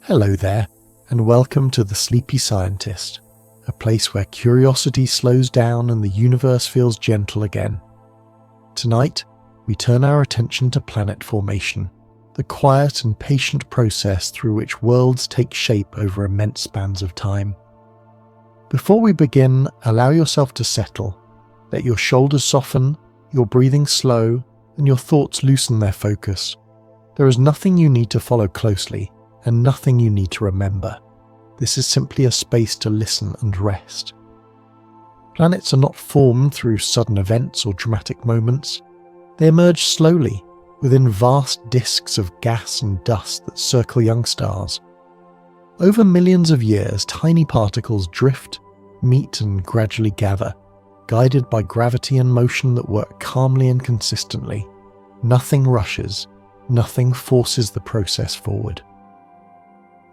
Hello there, and welcome to The Sleepy Scientist, a place where curiosity slows down and the universe feels gentle again. Tonight, we turn our attention to planet formation, the quiet and patient process through which worlds take shape over immense spans of time. Before we begin, allow yourself to settle. Let your shoulders soften, your breathing slow, and your thoughts loosen their focus. There is nothing you need to follow closely, and nothing you need to remember. This is simply a space to listen and rest. Planets are not formed through sudden events or dramatic moments. They emerge slowly, within vast disks of gas and dust that circle young stars. Over millions of years, tiny particles drift, meet, and gradually gather, guided by gravity and motion that work calmly and consistently. Nothing rushes, nothing forces the process forward.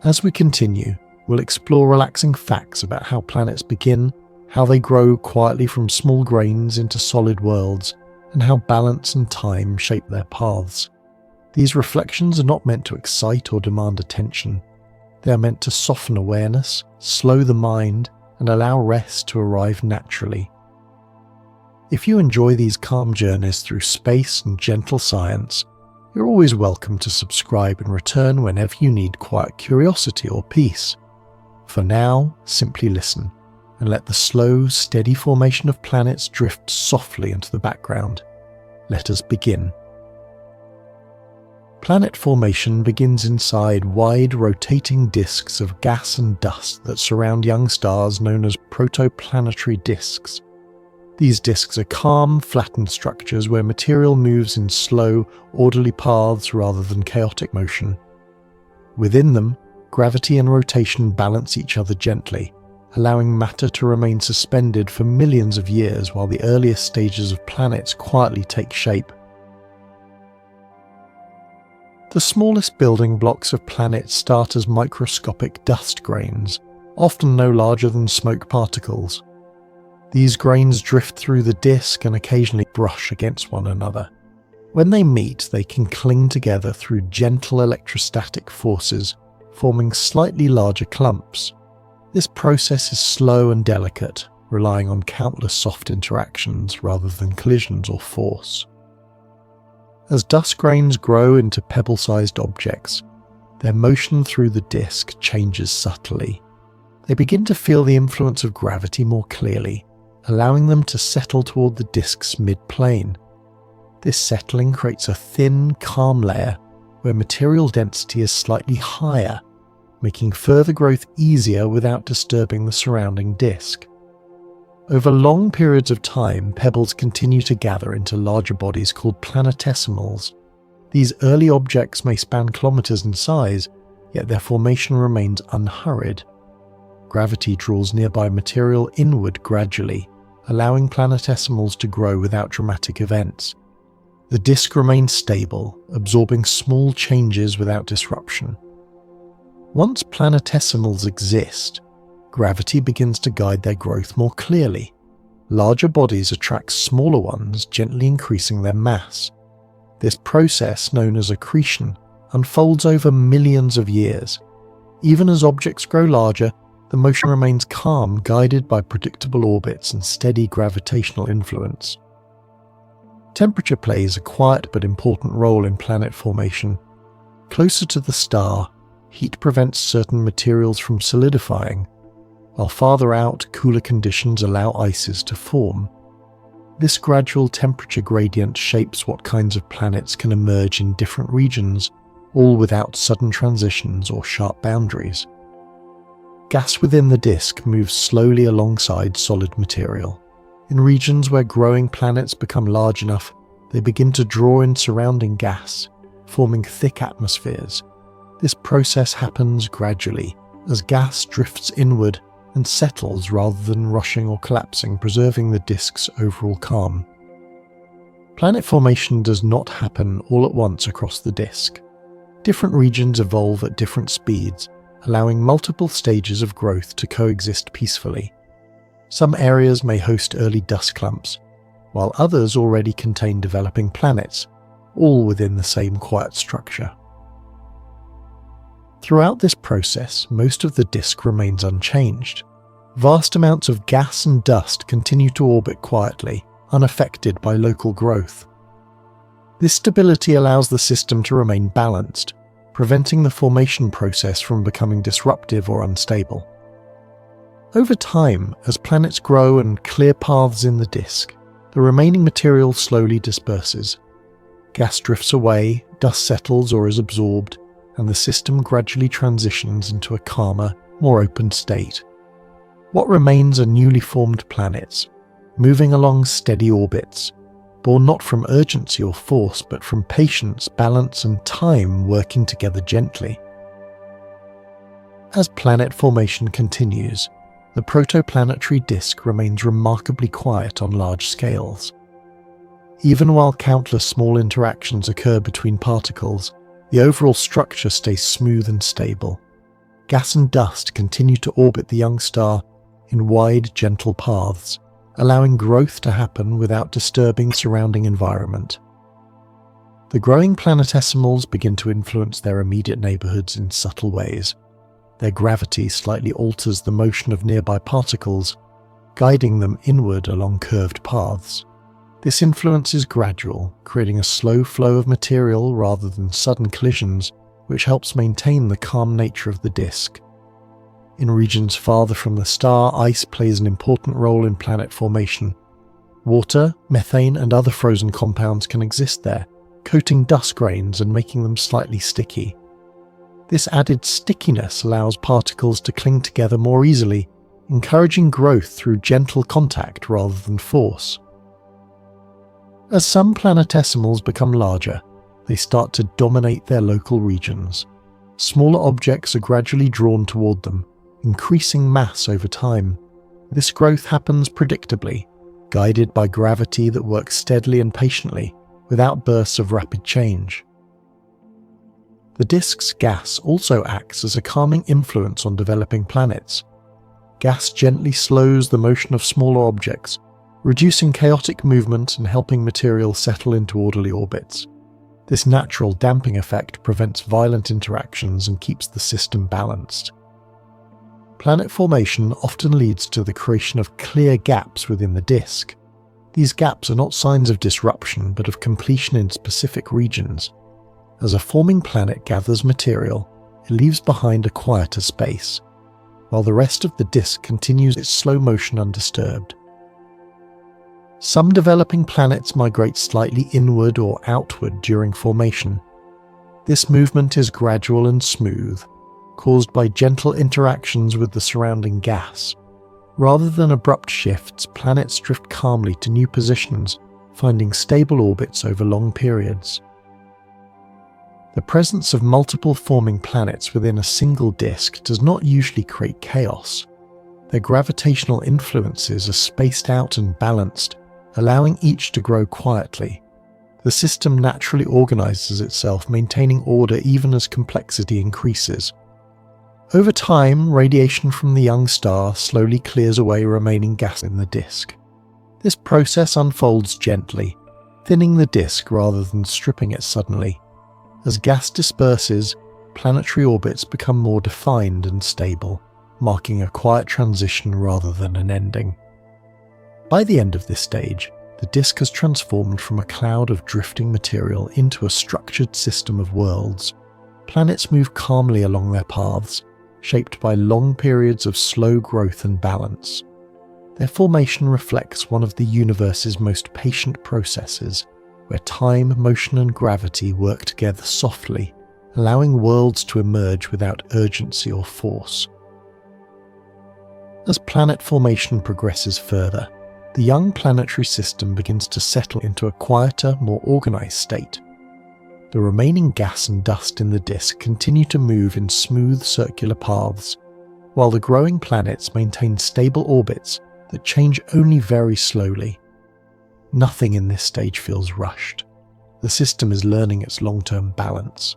As we continue, we'll explore relaxing facts about how planets begin, how they grow quietly from small grains into solid worlds, and how balance and time shape their paths. These reflections are not meant to excite or demand attention. They are meant to soften awareness, slow the mind, and allow rest to arrive naturally. If you enjoy these calm journeys through space and gentle science, you're always welcome to subscribe and return whenever you need quiet curiosity or peace. For now, simply listen and let the slow, steady formation of planets drift softly into the background. Let us begin. Planet formation begins inside wide, rotating disks of gas and dust that surround young stars known as protoplanetary disks. These disks are calm, flattened structures where material moves in slow, orderly paths rather than chaotic motion. Within them, gravity and rotation balance each other gently, allowing matter to remain suspended for millions of years while the earliest stages of planets quietly take shape. The smallest building blocks of planets start as microscopic dust grains, often no larger than smoke particles. These grains drift through the disk and occasionally brush against one another. When they meet, they can cling together through gentle electrostatic forces, forming slightly larger clumps. This process is slow and delicate, relying on countless soft interactions rather than collisions or force. As dust grains grow into pebble-sized objects, their motion through the disk changes subtly. They begin to feel the influence of gravity more clearly, allowing them to settle toward the disk's mid-plane. This settling creates a thin, calm layer where material density is slightly higher, making further growth easier without disturbing the surrounding disk. Over long periods of time, pebbles continue to gather into larger bodies called planetesimals. These early objects may span kilometers in size, yet their formation remains unhurried. Gravity draws nearby material inward gradually, allowing planetesimals to grow without dramatic events. The disk remains stable, absorbing small changes without disruption. Once planetesimals exist, gravity begins to guide their growth more clearly. Larger bodies attract smaller ones, gently increasing their mass. This process, known as accretion, unfolds over millions of years. Even as objects grow larger, the motion remains calm, guided by predictable orbits and steady gravitational influence. Temperature plays a quiet but important role in planet formation. Closer to the star, heat prevents certain materials from solidifying, while farther out, cooler conditions allow ices to form. This gradual temperature gradient shapes what kinds of planets can emerge in different regions, all without sudden transitions or sharp boundaries. Gas within the disk moves slowly alongside solid material. In regions where growing planets become large enough, they begin to draw in surrounding gas, forming thick atmospheres. This process happens gradually, as gas drifts inward and settles rather than rushing or collapsing, preserving the disk's overall calm. Planet formation does not happen all at once across the disk. Different regions evolve at different speeds, allowing multiple stages of growth to coexist peacefully. Some areas may host early dust clumps, while others already contain developing planets, all within the same quiet structure. Throughout this process, most of the disk remains unchanged. Vast amounts of gas and dust continue to orbit quietly, unaffected by local growth. This stability allows the system to remain balanced, preventing the formation process from becoming disruptive or unstable. Over time, as planets grow and clear paths in the disk, the remaining material slowly disperses. Gas drifts away, dust settles or is absorbed, and the system gradually transitions into a calmer, more open state. What remains are newly formed planets, moving along steady orbits, born not from urgency or force, but from patience, balance, and time working together gently. As planet formation continues, the protoplanetary disk remains remarkably quiet on large scales. Even while countless small interactions occur between particles, the overall structure stays smooth and stable. Gas and dust continue to orbit the young star in wide, gentle paths, allowing growth to happen without disturbing the surrounding environment. The growing planetesimals begin to influence their immediate neighborhoods in subtle ways. Their gravity slightly alters the motion of nearby particles, guiding them inward along curved paths. This influence is gradual, creating a slow flow of material rather than sudden collisions, which helps maintain the calm nature of the disk. In regions farther from the star, ice plays an important role in planet formation. Water, methane, and other frozen compounds can exist there, coating dust grains and making them slightly sticky. This added stickiness allows particles to cling together more easily, encouraging growth through gentle contact rather than force. As some planetesimals become larger, they start to dominate their local regions. Smaller objects are gradually drawn toward them, increasing mass over time. This growth happens predictably, guided by gravity that works steadily and patiently, without bursts of rapid change. The disk's gas also acts as a calming influence on developing planets. Gas gently slows the motion of smaller objects, reducing chaotic movement and helping material settle into orderly orbits. This natural damping effect prevents violent interactions and keeps the system balanced. Planet formation often leads to the creation of clear gaps within the disk. These gaps are not signs of disruption, but of completion in specific regions. As a forming planet gathers material, it leaves behind a quieter space, while the rest of the disk continues its slow motion undisturbed. Some developing planets migrate slightly inward or outward during formation. This movement is gradual and smooth, caused by gentle interactions with the surrounding gas. Rather than abrupt shifts, planets drift calmly to new positions, finding stable orbits over long periods. The presence of multiple forming planets within a single disk does not usually create chaos. Their gravitational influences are spaced out and balanced, allowing each to grow quietly. The system naturally organizes itself, maintaining order even as complexity increases. Over time, radiation from the young star slowly clears away remaining gas in the disk. This process unfolds gently, thinning the disk rather than stripping it suddenly. As gas disperses, planetary orbits become more defined and stable, marking a quiet transition rather than an ending. By the end of this stage, the disk has transformed from a cloud of drifting material into a structured system of worlds. Planets move calmly along their paths, shaped by long periods of slow growth and balance. Their formation reflects one of the universe's most patient processes, where time, motion, and gravity work together softly, allowing worlds to emerge without urgency or force. As planet formation progresses further, the young planetary system begins to settle into a quieter, more organized state. The remaining gas and dust in the disk continue to move in smooth circular paths, while the growing planets maintain stable orbits that change only very slowly. Nothing in this stage feels rushed. The system is learning its long-term balance.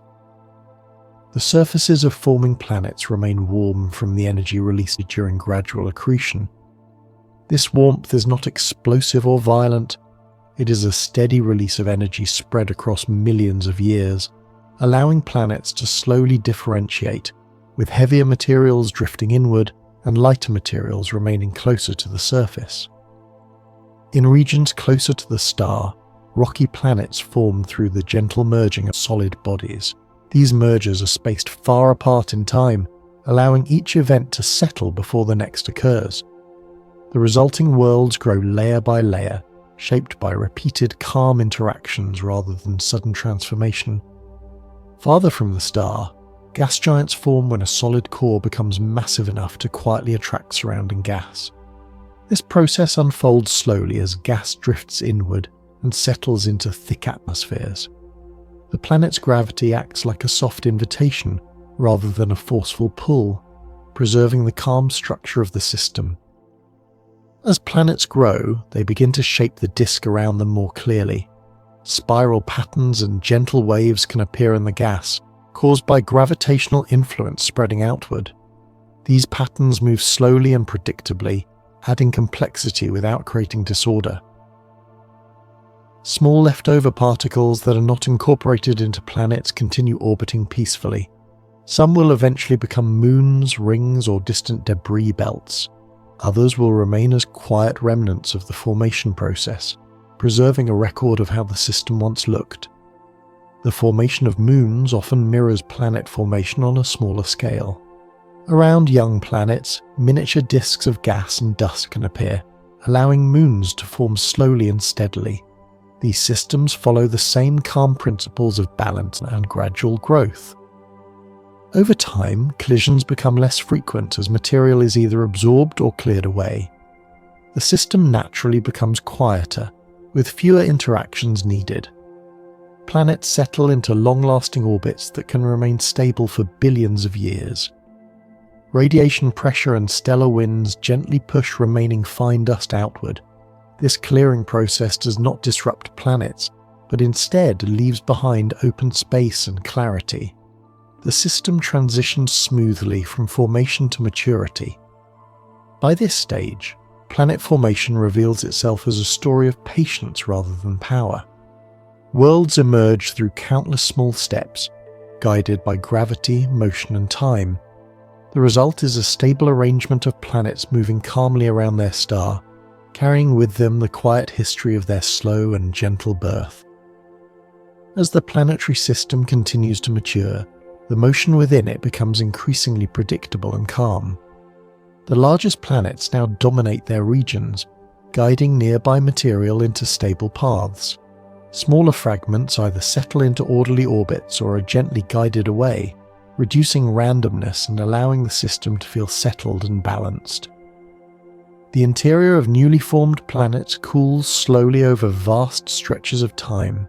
The surfaces of forming planets remain warm from the energy released during gradual accretion. This warmth is not explosive or violent. It is a steady release of energy spread across millions of years, allowing planets to slowly differentiate, with heavier materials drifting inward and lighter materials remaining closer to the surface. In regions closer to the star, rocky planets form through the gentle merging of solid bodies. These mergers are spaced far apart in time, allowing each event to settle before the next occurs. The resulting worlds grow layer by layer, shaped by repeated calm interactions rather than sudden transformation. Farther from the star, gas giants form when a solid core becomes massive enough to quietly attract surrounding gas. This process unfolds slowly as gas drifts inward and settles into thick atmospheres. The planet's gravity acts like a soft invitation rather than a forceful pull, preserving the calm structure of the system. As planets grow, they begin to shape the disk around them more clearly. Spiral patterns and gentle waves can appear in the gas, caused by gravitational influence spreading outward. These patterns move slowly and predictably, adding complexity without creating disorder. Small leftover particles that are not incorporated into planets continue orbiting peacefully. Some will eventually become moons, rings, or distant debris belts. Others will remain as quiet remnants of the formation process, preserving a record of how the system once looked. The formation of moons often mirrors planet formation on a smaller scale. Around young planets, miniature disks of gas and dust can appear, allowing moons to form slowly and steadily. These systems follow the same calm principles of balance and gradual growth. Over time, collisions become less frequent as material is either absorbed or cleared away. The system naturally becomes quieter, with fewer interactions needed. Planets settle into long-lasting orbits that can remain stable for billions of years. Radiation pressure and stellar winds gently push remaining fine dust outward. This clearing process does not disrupt planets, but instead leaves behind open space and clarity. The system transitions smoothly from formation to maturity. By this stage, planet formation reveals itself as a story of patience rather than power. Worlds emerge through countless small steps, guided by gravity, motion, and time. The result is a stable arrangement of planets moving calmly around their star, carrying with them the quiet history of their slow and gentle birth. As the planetary system continues to mature, the motion within it becomes increasingly predictable and calm. The largest planets now dominate their regions, guiding nearby material into stable paths. Smaller fragments either settle into orderly orbits or are gently guided away, reducing randomness and allowing the system to feel settled and balanced. The interior of newly formed planets cools slowly over vast stretches of time.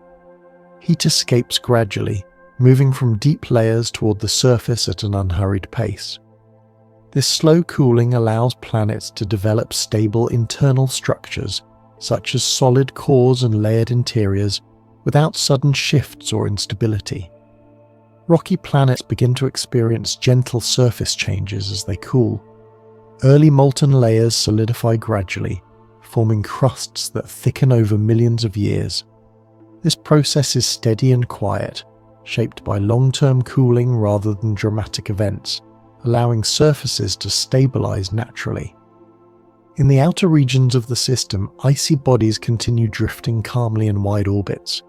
Heat escapes gradually, moving from deep layers toward the surface at an unhurried pace. This slow cooling allows planets to develop stable internal structures, such as solid cores and layered interiors, without sudden shifts or instability. Rocky planets begin to experience gentle surface changes as they cool. Early molten layers solidify gradually, forming crusts that thicken over millions of years. This process is steady and quiet, shaped by long-term cooling rather than dramatic events, allowing surfaces to stabilize naturally. In the outer regions of the system, icy bodies continue drifting calmly in wide orbits.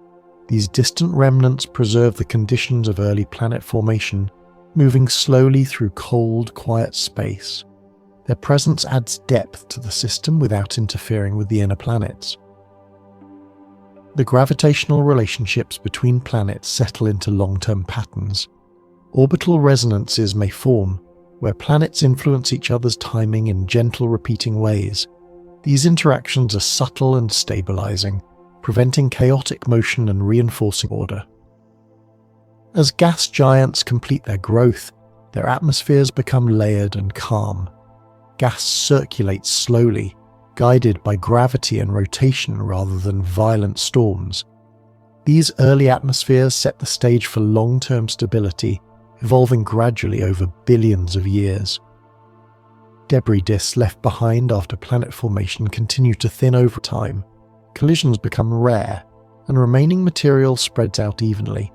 These distant remnants preserve the conditions of early planet formation, moving slowly through cold, quiet space. Their presence adds depth to the system without interfering with the inner planets. The gravitational relationships between planets settle into long-term patterns. Orbital resonances may form, where planets influence each other's timing in gentle repeating ways. These interactions are subtle and stabilizing, preventing chaotic motion and reinforcing order. As gas giants complete their growth, their atmospheres become layered and calm. Gas circulates slowly, guided by gravity and rotation rather than violent storms. These early atmospheres set the stage for long-term stability, evolving gradually over billions of years. Debris disks left behind after planet formation continue to thin over time. Collisions become rare, and remaining material spreads out evenly.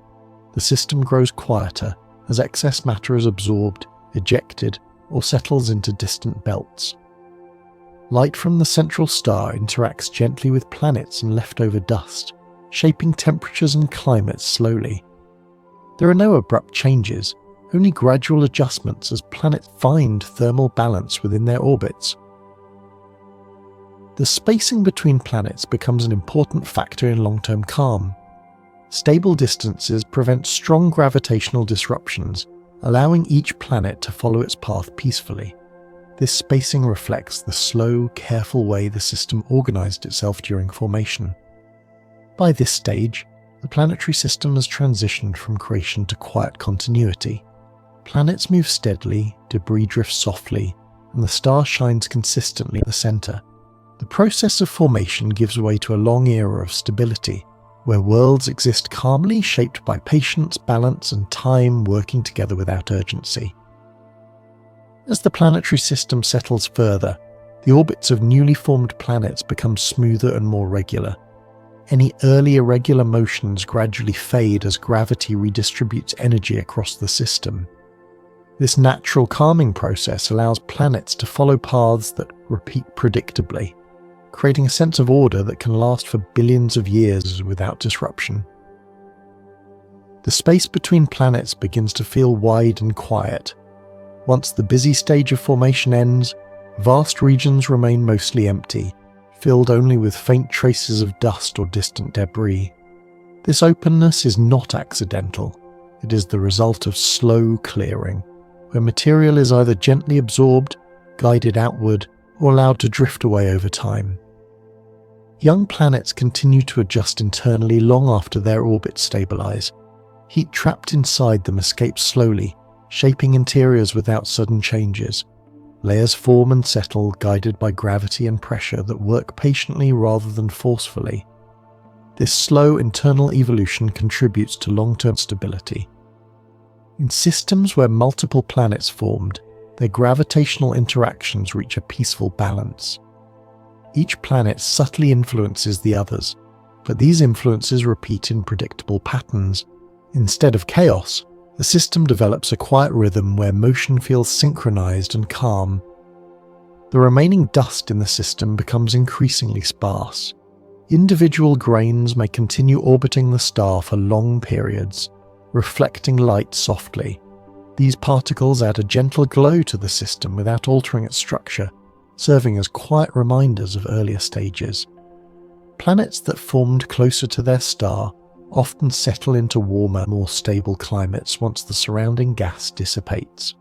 the system grows quieter as excess matter is absorbed, ejected, or settles into distant belts. Light from the central star interacts gently with planets and leftover dust, shaping temperatures and climates slowly. There are no abrupt changes, only gradual adjustments as planets find thermal balance within their orbits. The spacing between planets becomes an important factor in long-term calm. Stable distances prevent strong gravitational disruptions, allowing each planet to follow its path peacefully. This spacing reflects the slow, careful way the system organized itself during formation. By this stage, the planetary system has transitioned from creation to quiet continuity. Planets move steadily, debris drifts softly, and the star shines consistently at the center. The process of formation gives way to a long era of stability, where worlds exist calmly, shaped by patience, balance, and time working together without urgency. As the planetary system settles further, the orbits of newly formed planets become smoother and more regular. Any early irregular motions gradually fade as gravity redistributes energy across the system. This natural calming process allows planets to follow paths that repeat predictably, creating a sense of order that can last for billions of years without disruption. The space between planets begins to feel wide and quiet. Once the busy stage of formation ends, vast regions remain mostly empty, filled only with faint traces of dust or distant debris. This openness is not accidental. It is the result of slow clearing, where material is either gently absorbed, guided outward, or allowed to drift away over time. Young planets continue to adjust internally long after their orbits stabilize. Heat trapped inside them escapes slowly, shaping interiors without sudden changes. Layers form and settle, guided by gravity and pressure that work patiently rather than forcefully. This slow internal evolution contributes to long-term stability. In systems where multiple planets formed, their gravitational interactions reach a peaceful balance. Each planet subtly influences the others, but these influences repeat in predictable patterns. Instead of chaos, the system develops a quiet rhythm where motion feels synchronized and calm. The remaining dust in the system becomes increasingly sparse. Individual grains may continue orbiting the star for long periods, reflecting light softly. These particles add a gentle glow to the system without altering its structure, serving as quiet reminders of earlier stages. Planets that formed closer to their star often settle into warmer, more stable climates once the surrounding gas dissipates.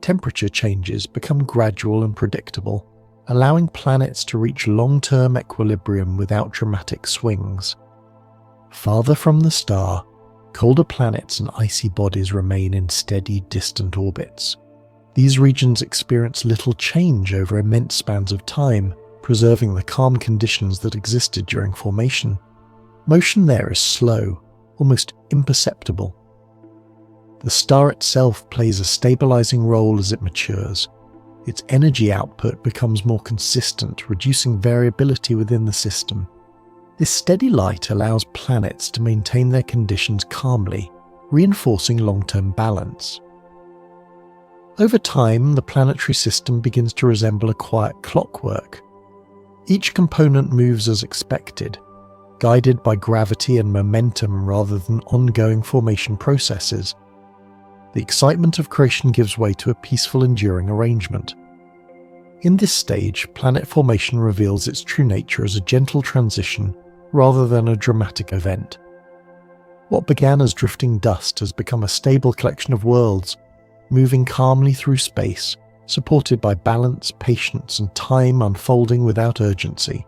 Temperature changes become gradual and predictable, allowing planets to reach long-term equilibrium without dramatic swings. Farther from the star, colder planets and icy bodies remain in steady, distant orbits. These regions experience little change over immense spans of time, preserving the calm conditions that existed during formation. Motion there is slow, almost imperceptible. The star itself plays a stabilizing role as it matures. Its energy output becomes more consistent, reducing variability within the system. This steady light allows planets to maintain their conditions calmly, reinforcing long-term balance. Over time, the planetary system begins to resemble a quiet clockwork. Each component moves as expected, guided by gravity and momentum rather than ongoing formation processes. The excitement of creation gives way to a peaceful, enduring arrangement. In this stage, planet formation reveals its true nature as a gentle transition rather than a dramatic event. What began as drifting dust has become a stable collection of worlds, moving calmly through space, supported by balance, patience, and time unfolding without urgency.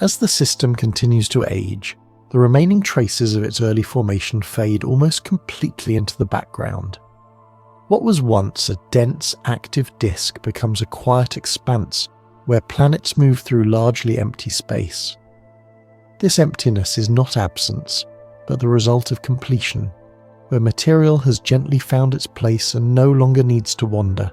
As the system continues to age, the remaining traces of its early formation fade almost completely into the background. What was once a dense, active disk becomes a quiet expanse where planets move through largely empty space. This emptiness is not absence, but the result of completion, where material has gently found its place and no longer needs to wander.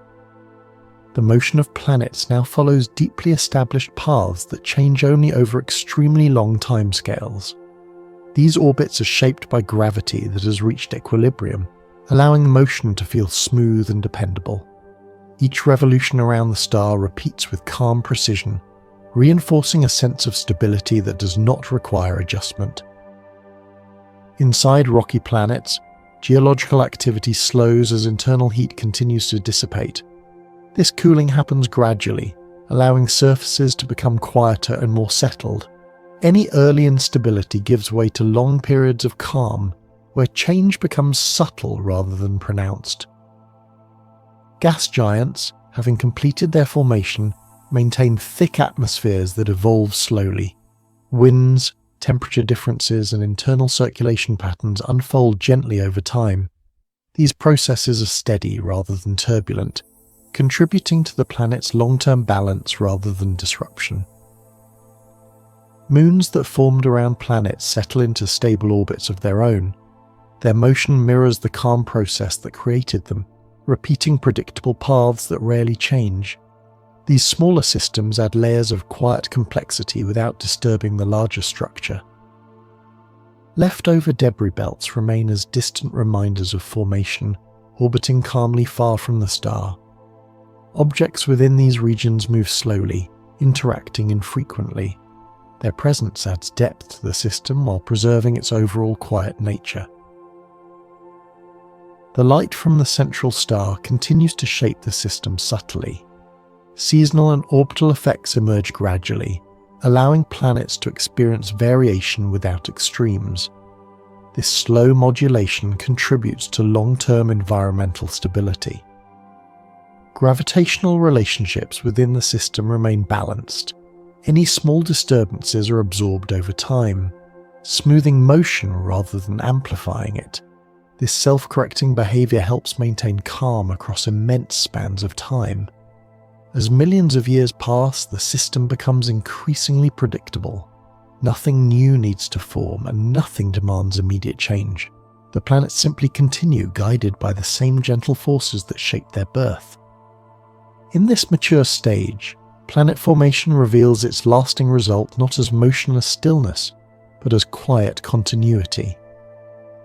The motion of planets now follows deeply established paths that change only over extremely long timescales. These orbits are shaped by gravity that has reached equilibrium, allowing motion to feel smooth and dependable. Each revolution around the star repeats with calm precision, reinforcing a sense of stability that does not require adjustment. Inside rocky planets, geological activity slows as internal heat continues to dissipate. This cooling happens gradually, allowing surfaces to become quieter and more settled. Any early instability gives way to long periods of calm, where change becomes subtle rather than pronounced. Gas giants, having completed their formation, maintain thick atmospheres that evolve slowly. Winds, temperature differences, and internal circulation patterns unfold gently over time. These processes are steady rather than turbulent, contributing to the planet's long-term balance rather than disruption. Moons that formed around planets settle into stable orbits of their own. Their motion mirrors the calm process that created them, repeating predictable paths that rarely change. These smaller systems add layers of quiet complexity without disturbing the larger structure. Leftover debris belts remain as distant reminders of formation, orbiting calmly far from the star. Objects within these regions move slowly, interacting infrequently. Their presence adds depth to the system while preserving its overall quiet nature. The light from the central star continues to shape the system subtly. Seasonal and orbital effects emerge gradually, allowing planets to experience variation without extremes. This slow modulation contributes to long-term environmental stability. Gravitational relationships within the system remain balanced. Any small disturbances are absorbed over time, smoothing motion rather than amplifying it. This self-correcting behavior helps maintain calm across immense spans of time. As millions of years pass, the system becomes increasingly predictable. Nothing new needs to form, and nothing demands immediate change. The planets simply continue, guided by the same gentle forces that shaped their birth. In this mature stage, planet formation reveals its lasting result not as motionless stillness, but as quiet continuity.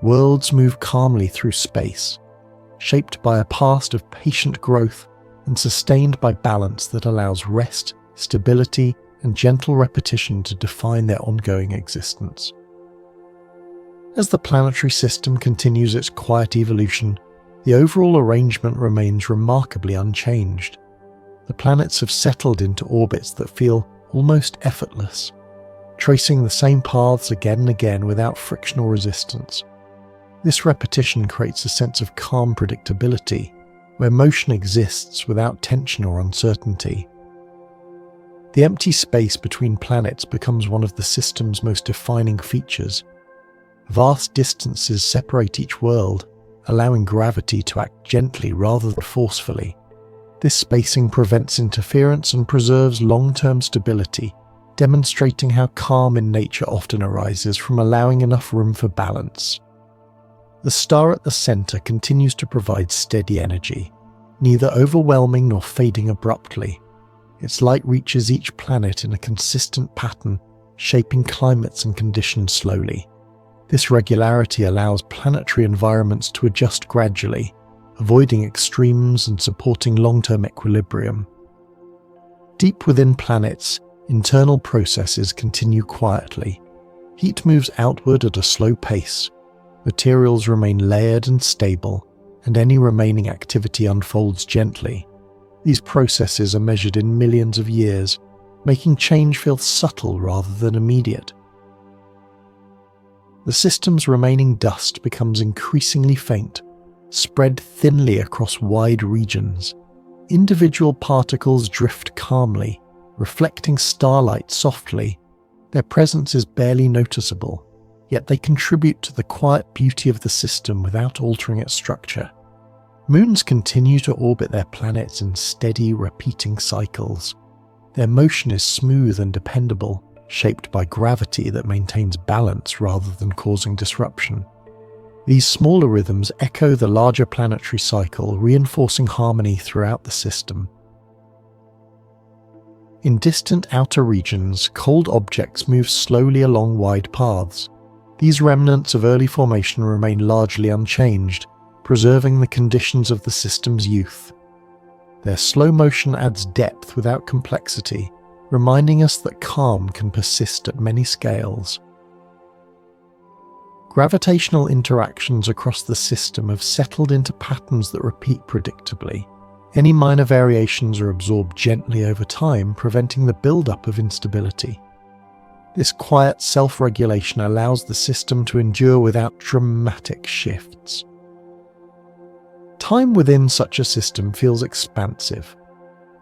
Worlds move calmly through space, shaped by a past of patient growth and sustained by balance that allows rest, stability, and gentle repetition to define their ongoing existence. As the planetary system continues its quiet evolution, the overall arrangement remains remarkably unchanged. The planets have settled into orbits that feel almost effortless, tracing the same paths again and again without friction or resistance. This repetition creates a sense of calm predictability, where motion exists without tension or uncertainty. The empty space between planets becomes one of the system's most defining features. Vast distances separate each world, allowing gravity to act gently rather than forcefully. This spacing prevents interference and preserves long-term stability, demonstrating how calm in nature often arises from allowing enough room for balance. The star at the center continues to provide steady energy, neither overwhelming nor fading abruptly. Its light reaches each planet in a consistent pattern, shaping climates and conditions slowly. This regularity allows planetary environments to adjust gradually, avoiding extremes and supporting long-term equilibrium. Deep within planets, internal processes continue quietly. Heat moves outward at a slow pace. Materials remain layered and stable, and any remaining activity unfolds gently. These processes are measured in millions of years, making change feel subtle rather than immediate. The system's remaining dust becomes increasingly faint, spread thinly across wide regions. Individual particles drift calmly, reflecting starlight softly. Their presence is barely noticeable, yet they contribute to the quiet beauty of the system without altering its structure. Moons continue to orbit their planets in steady, repeating cycles. Their motion is smooth and dependable, shaped by gravity that maintains balance rather than causing disruption. These smaller rhythms echo the larger planetary cycle, reinforcing harmony throughout the system. In distant outer regions, cold objects move slowly along wide paths. These remnants of early formation remain largely unchanged, preserving the conditions of the system's youth. Their slow motion adds depth without complexity, reminding us that calm can persist at many scales. Gravitational interactions across the system have settled into patterns that repeat predictably. Any minor variations are absorbed gently over time, preventing the build-up of instability. This quiet self-regulation allows the system to endure without dramatic shifts. Time within such a system feels expansive.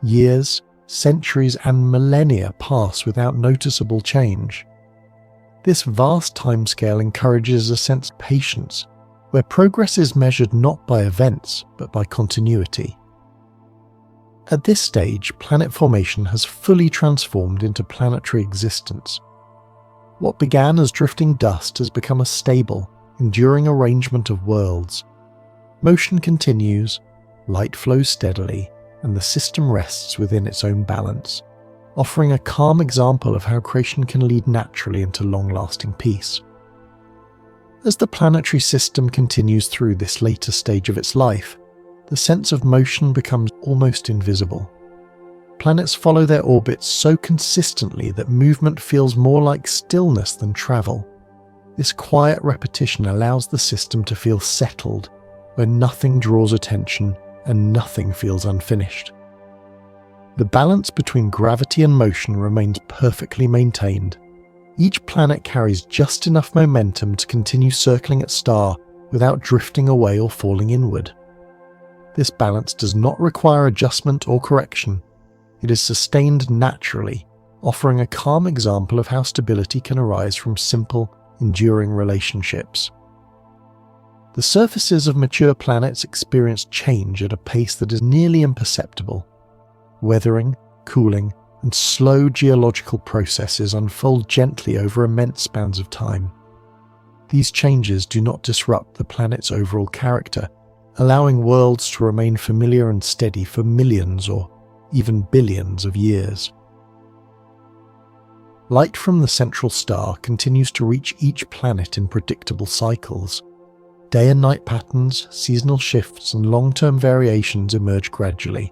Years, centuries, and millennia pass without noticeable change. This vast timescale encourages a sense of patience, where progress is measured not by events, but by continuity. At this stage, planet formation has fully transformed into planetary existence. What began as drifting dust has become a stable, enduring arrangement of worlds. Motion continues, light flows steadily, and the system rests within its own balance, offering a calm example of how creation can lead naturally into long-lasting peace. As the planetary system continues through this later stage of its life, the sense of motion becomes almost invisible. Planets follow their orbits so consistently that movement feels more like stillness than travel. This quiet repetition allows the system to feel settled, where nothing draws attention and nothing feels unfinished. The balance between gravity and motion remains perfectly maintained. Each planet carries just enough momentum to continue circling its star without drifting away or falling inward. This balance does not require adjustment or correction. It is sustained naturally, offering a calm example of how stability can arise from simple, enduring relationships. The surfaces of mature planets experience change at a pace that is nearly imperceptible. Weathering, cooling, and slow geological processes unfold gently over immense spans of time. These changes do not disrupt the planet's overall character, allowing worlds to remain familiar and steady for millions or even billions of years. Light from the central star continues to reach each planet in predictable cycles. Day and night patterns, seasonal shifts, and long-term variations emerge gradually.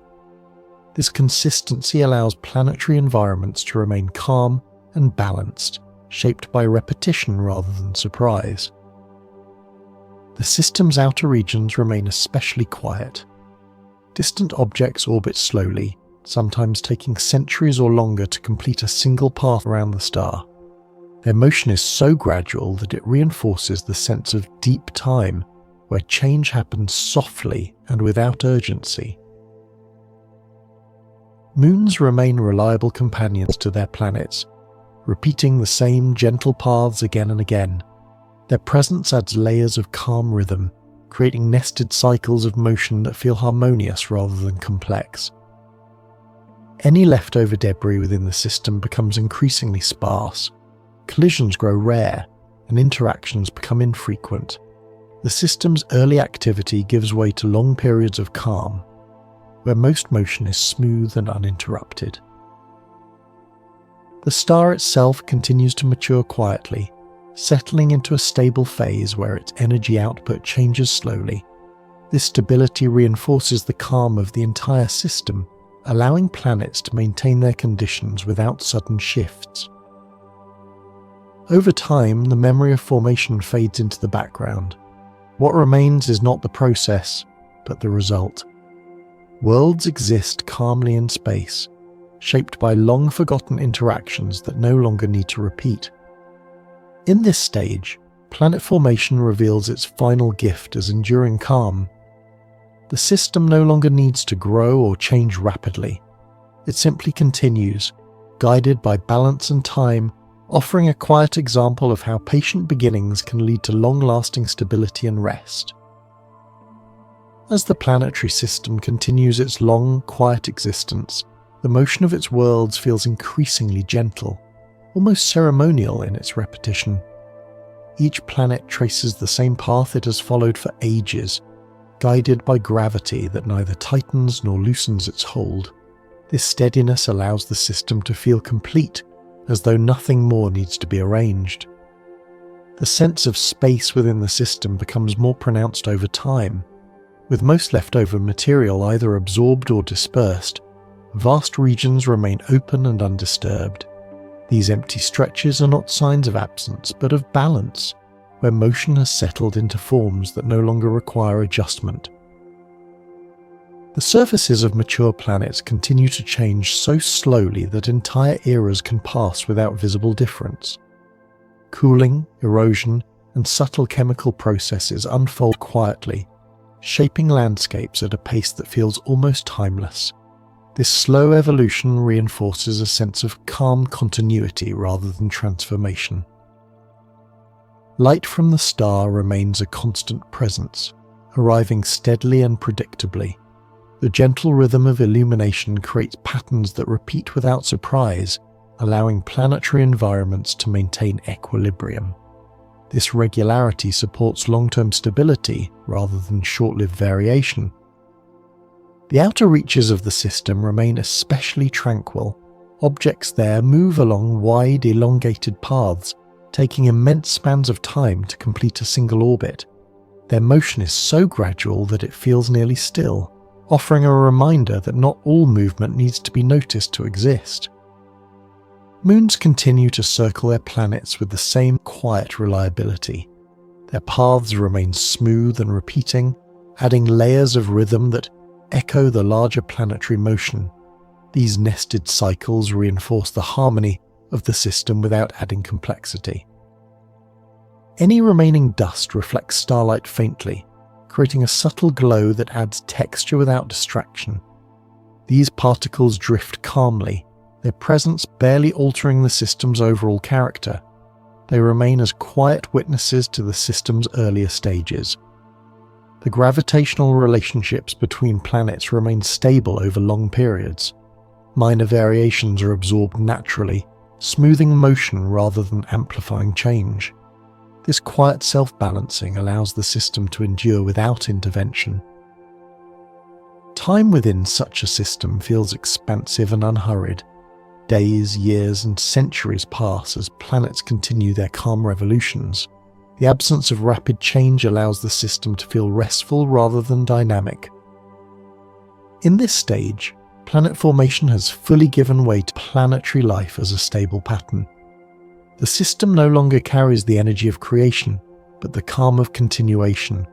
This consistency allows planetary environments to remain calm and balanced, shaped by repetition rather than surprise. The system's outer regions remain especially quiet. Distant objects orbit slowly, sometimes taking centuries or longer to complete a single path around the star. Their motion is so gradual that it reinforces the sense of deep time, where change happens softly and without urgency. Moons remain reliable companions to their planets, repeating the same gentle paths again and again. Their presence adds layers of calm rhythm, creating nested cycles of motion that feel harmonious rather than complex. Any leftover debris within the system becomes increasingly sparse. Collisions grow rare, and interactions become infrequent. The system's early activity gives way to long periods of calm, where most motion is smooth and uninterrupted. The star itself continues to mature quietly, settling into a stable phase where its energy output changes slowly. This stability reinforces the calm of the entire system, allowing planets to maintain their conditions without sudden shifts. Over time, the memory of formation fades into the background. What remains is not the process, but the result. Worlds exist calmly in space, shaped by long-forgotten interactions that no longer need to repeat. In this stage, planet formation reveals its final gift as enduring calm. The system no longer needs to grow or change rapidly. It simply continues, guided by balance and time, offering a quiet example of how patient beginnings can lead to long-lasting stability and rest. As the planetary system continues its long, quiet existence, the motion of its worlds feels increasingly gentle, almost ceremonial in its repetition. Each planet traces the same path it has followed for ages, guided by gravity that neither tightens nor loosens its hold. This steadiness allows the system to feel complete, as though nothing more needs to be arranged. The sense of space within the system becomes more pronounced over time. With most leftover material either absorbed or dispersed, vast regions remain open and undisturbed. These empty stretches are not signs of absence, but of balance, where motion has settled into forms that no longer require adjustment. The surfaces of mature planets continue to change so slowly that entire eras can pass without visible difference. Cooling, erosion, and subtle chemical processes unfold quietly, shaping landscapes at a pace that feels almost timeless. This slow evolution reinforces a sense of calm continuity rather than transformation. Light from the star remains a constant presence, arriving steadily and predictably. The gentle rhythm of illumination creates patterns that repeat without surprise, allowing planetary environments to maintain equilibrium. This regularity supports long-term stability rather than short-lived variation. The outer reaches of the system remain especially tranquil. Objects there move along wide, elongated paths, taking immense spans of time to complete a single orbit. Their motion is so gradual that it feels nearly still, offering a reminder that not all movement needs to be noticed to exist. Moons continue to circle their planets with the same quiet reliability. Their paths remain smooth and repeating, adding layers of rhythm that echo the larger planetary motion. These nested cycles reinforce the harmony of the system without adding complexity. Any remaining dust reflects starlight faintly, creating a subtle glow that adds texture without distraction. These particles drift calmly, their presence barely altering the system's overall character. They remain as quiet witnesses to the system's earlier stages. The gravitational relationships between planets remain stable over long periods. Minor variations are absorbed naturally, smoothing motion rather than amplifying change. This quiet self-balancing allows the system to endure without intervention. Time within such a system feels expansive and unhurried. Days, years, and centuries pass as planets continue their calm revolutions. The absence of rapid change allows the system to feel restful rather than dynamic. In this stage, planet formation has fully given way to planetary life as a stable pattern. The system no longer carries the energy of creation, but the calm of continuation.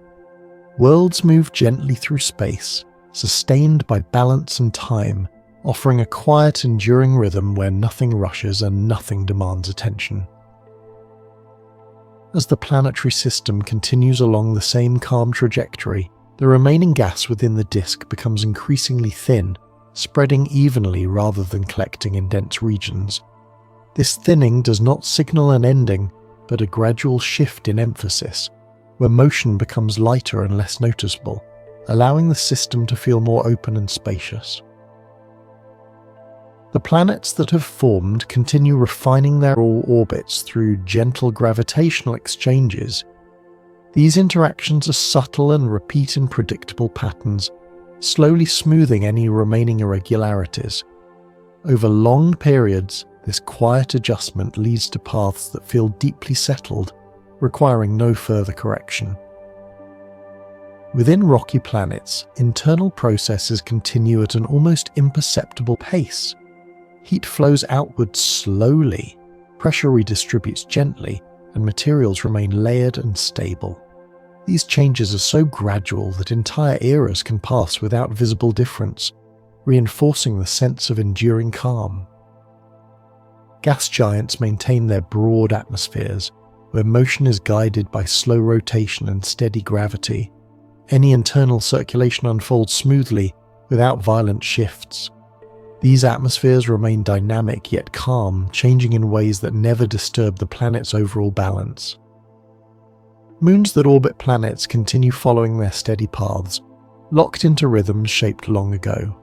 Worlds move gently through space, sustained by balance and time, offering a quiet, enduring rhythm where nothing rushes and nothing demands attention. As the planetary system continues along the same calm trajectory, the remaining gas within the disk becomes increasingly thin, spreading evenly rather than collecting in dense regions. This thinning does not signal an ending, but a gradual shift in emphasis, where motion becomes lighter and less noticeable, allowing the system to feel more open and spacious. The planets that have formed continue refining their orbits through gentle gravitational exchanges. These interactions are subtle and repeat in predictable patterns, slowly smoothing any remaining irregularities. Over long periods, this quiet adjustment leads to paths that feel deeply settled, requiring no further correction. Within rocky planets, internal processes continue at an almost imperceptible pace. Heat flows outward slowly, pressure redistributes gently, and materials remain layered and stable. These changes are so gradual that entire eras can pass without visible difference, reinforcing the sense of enduring calm. Gas giants maintain their broad atmospheres, where motion is guided by slow rotation and steady gravity. Any internal circulation unfolds smoothly, without violent shifts. These atmospheres remain dynamic yet calm, changing in ways that never disturb the planet's overall balance. Moons that orbit planets continue following their steady paths, locked into rhythms shaped long ago.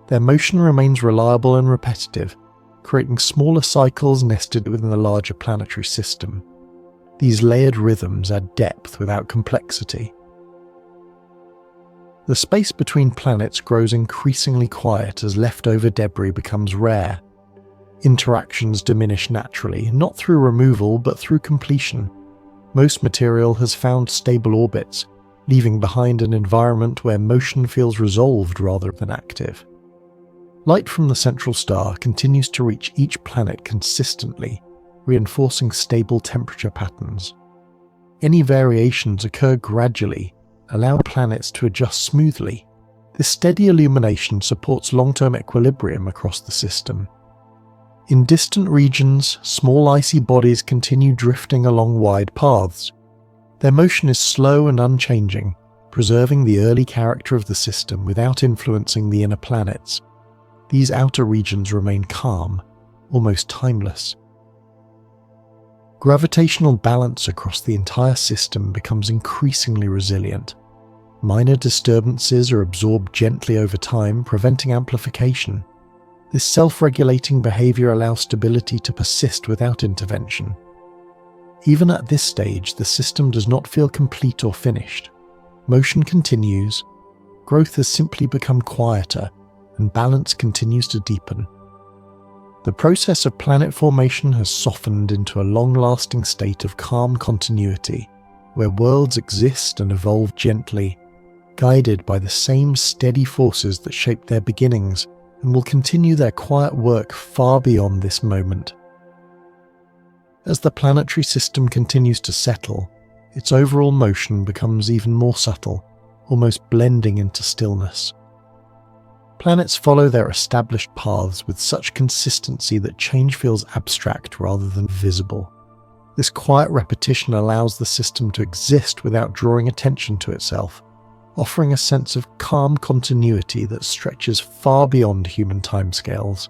Their motion remains reliable and repetitive, creating smaller cycles nested within the larger planetary system. These layered rhythms add depth without complexity. The space between planets grows increasingly quiet as leftover debris becomes rare. Interactions diminish naturally, not through removal but through completion. Most material has found stable orbits, leaving behind an environment where motion feels resolved rather than active. Light from the central star continues to reach each planet consistently, reinforcing stable temperature patterns. Any variations occur gradually, allowing planets to adjust smoothly. This steady illumination supports long-term equilibrium across the system. In distant regions, small icy bodies continue drifting along wide paths. Their motion is slow and unchanging, preserving the early character of the system without influencing the inner planets. These outer regions remain calm, almost timeless. Gravitational balance across the entire system becomes increasingly resilient. Minor disturbances are absorbed gently over time, preventing amplification. This self-regulating behavior allows stability to persist without intervention. Even at this stage, the system does not feel complete or finished. Motion continues, growth has simply become quieter, and balance continues to deepen. The process of planet formation has softened into a long-lasting state of calm continuity, where worlds exist and evolve gently, guided by the same steady forces that shaped their beginnings and will continue their quiet work far beyond this moment. As the planetary system continues to settle, its overall motion becomes even more subtle, almost blending into stillness. Planets follow their established paths with such consistency that change feels abstract rather than visible. This quiet repetition allows the system to exist without drawing attention to itself, offering a sense of calm continuity that stretches far beyond human timescales.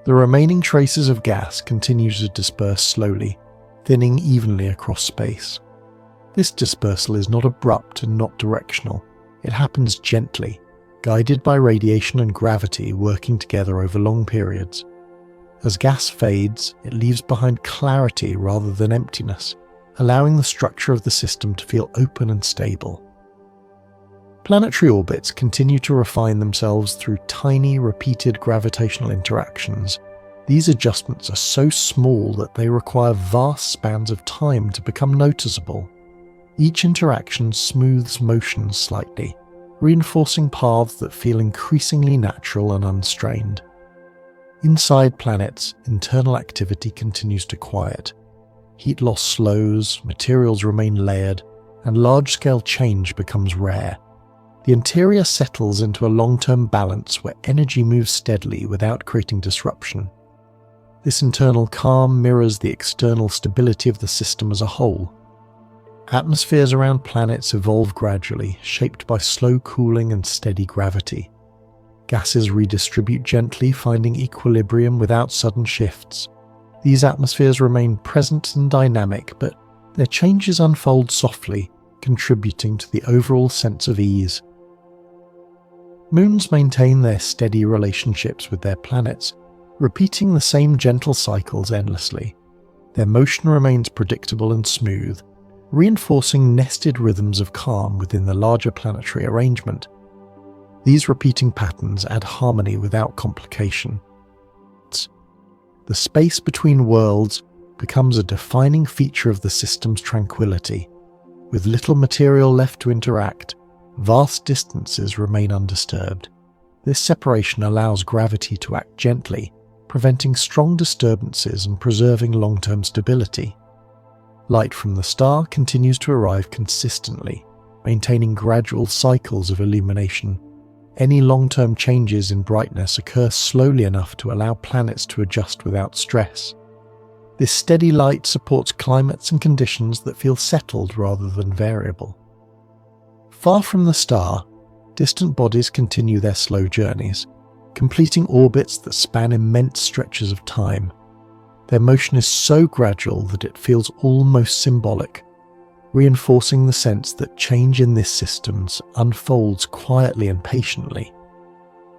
The remaining traces of gas continue to disperse slowly, thinning evenly across space. This dispersal is not abrupt and not directional. It happens gently, guided by radiation and gravity working together over long periods. As gas fades, it leaves behind clarity rather than emptiness, allowing the structure of the system to feel open and stable. Planetary orbits continue to refine themselves through tiny, repeated gravitational interactions. These adjustments are so small that they require vast spans of time to become noticeable. Each interaction smooths motion slightly, reinforcing paths that feel increasingly natural and unstrained. Inside planets, internal activity continues to quiet. Heat loss slows, materials remain layered, and large-scale change becomes rare. The interior settles into a long-term balance where energy moves steadily without creating disruption. This internal calm mirrors the external stability of the system as a whole. Atmospheres around planets evolve gradually, shaped by slow cooling and steady gravity. Gases redistribute gently, finding equilibrium without sudden shifts. These atmospheres remain present and dynamic, but their changes unfold softly, contributing to the overall sense of ease. Moons maintain their steady relationships with their planets, repeating the same gentle cycles endlessly. Their motion remains predictable and smooth, reinforcing nested rhythms of calm within the larger planetary arrangement. These repeating patterns add harmony without complication. The space between worlds becomes a defining feature of the system's tranquility. With little material left to interact, vast distances remain undisturbed. This separation allows gravity to act gently, preventing strong disturbances and preserving long-term stability. Light from the star continues to arrive consistently, maintaining gradual cycles of illumination. Any long-term changes in brightness occur slowly enough to allow planets to adjust without stress. This steady light supports climates and conditions that feel settled rather than variable. Far from the star, distant bodies continue their slow journeys, completing orbits that span immense stretches of time. Their motion is so gradual that it feels almost symbolic, reinforcing the sense that change in this system unfolds quietly and patiently.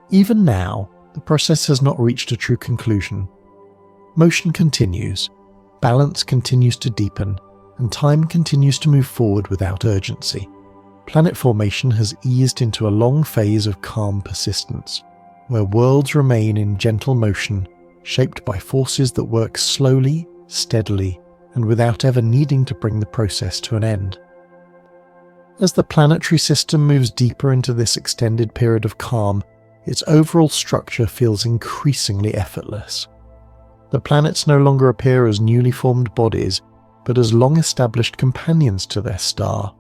Even now, the process has not reached a true conclusion. Motion continues, balance continues to deepen, and time continues to move forward without urgency. Planet formation has eased into a long phase of calm persistence, where worlds remain in gentle motion, shaped by forces that work slowly, steadily, and without ever needing to bring the process to an end. As the planetary system moves deeper into this extended period of calm, its overall structure feels increasingly effortless. The planets no longer appear as newly formed bodies, but as long-established companions to their star,